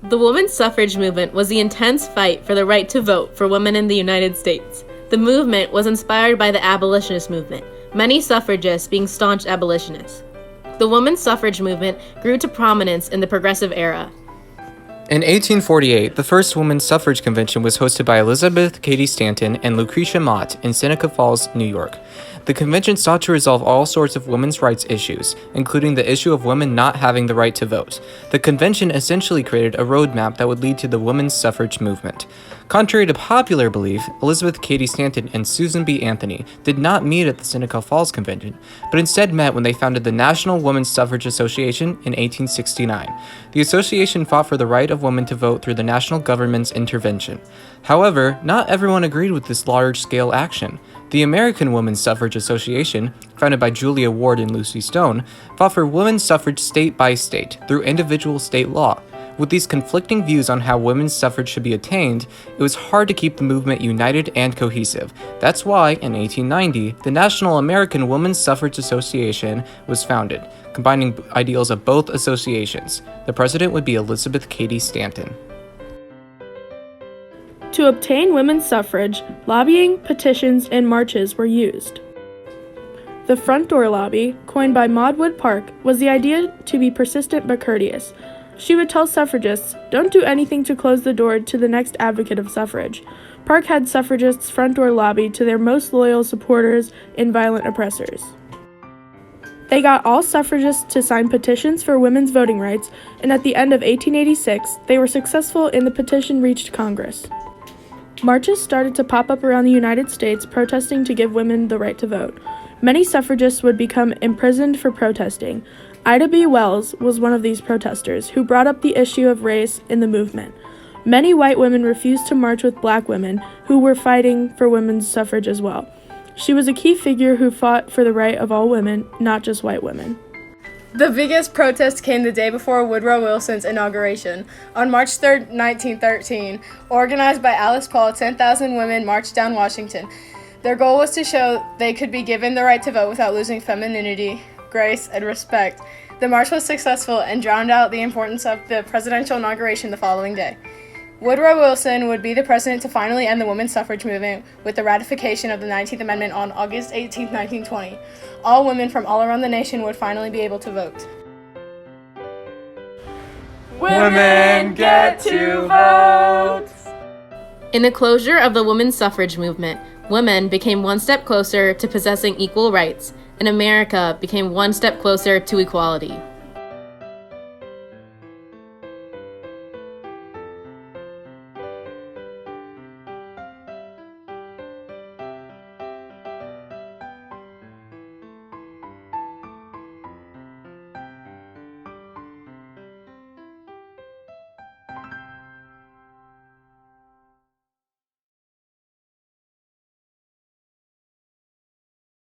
The women's suffrage movement was the intense fight for the right to vote for women in the United States. The movement was inspired by the abolitionist movement, many suffragists being staunch abolitionists. The women's suffrage movement grew to prominence in the Progressive era. In 1848, the first women's suffrage convention was hosted by Elizabeth Cady Stanton and Lucretia Mott in Seneca Falls, New York. The convention sought to resolve all sorts of women's rights issues, including the issue of women not having the right to vote. The convention essentially created a roadmap that would lead to the women's suffrage movement. Contrary to popular belief, Elizabeth Cady Stanton and Susan B. Anthony did not meet at the Seneca Falls Convention, but instead met when they founded the National Women's Suffrage Association in 1869. The association fought for the right of women to vote through the national government's intervention. However, not everyone agreed with this large-scale action. The American Women's Suffrage Association, founded by Julia Ward and Lucy Stone, fought for women's suffrage state by state through individual state law. With these conflicting views on how women's suffrage should be attained, it was hard to keep the movement united and cohesive. That's why, in 1890, the National American Women's Suffrage Association was founded, combining ideals of both associations. The president would be Elizabeth Cady Stanton. To obtain women's suffrage, lobbying, petitions, and marches were used. The front door lobby, coined by Maud Wood Park, was the idea to be persistent but courteous. She would tell suffragists, "Don't do anything to close the door to the next advocate of suffrage." Park had suffragists' front door lobby to their most loyal supporters and violent oppressors. They got all suffragists to sign petitions for women's voting rights, and at the end of 1886, they were successful and the petition reached Congress. Marches started to pop up around the United States protesting to give women the right to vote. Many suffragists would become imprisoned for protesting. Ida B. Wells was one of these protesters who brought up the issue of race in the movement. Many white women refused to march with black women who were fighting for women's suffrage as well. She was a key figure who fought for the right of all women, not just white women. The biggest protest came the day before Woodrow Wilson's inauguration. On March 3, 1913, organized by Alice Paul, 10,000 women marched down Washington. Their goal was to show they could be given the right to vote without losing femininity, grace, and respect. The march was successful and drowned out the importance of the presidential inauguration the following day. Woodrow Wilson would be the president to finally end the women's suffrage movement with the ratification of the 19th Amendment on August 18, 1920. All women from all around the nation would finally be able to vote. Women get to vote! In the closure of the women's suffrage movement, women became one step closer to possessing equal rights, and America became one step closer to equality.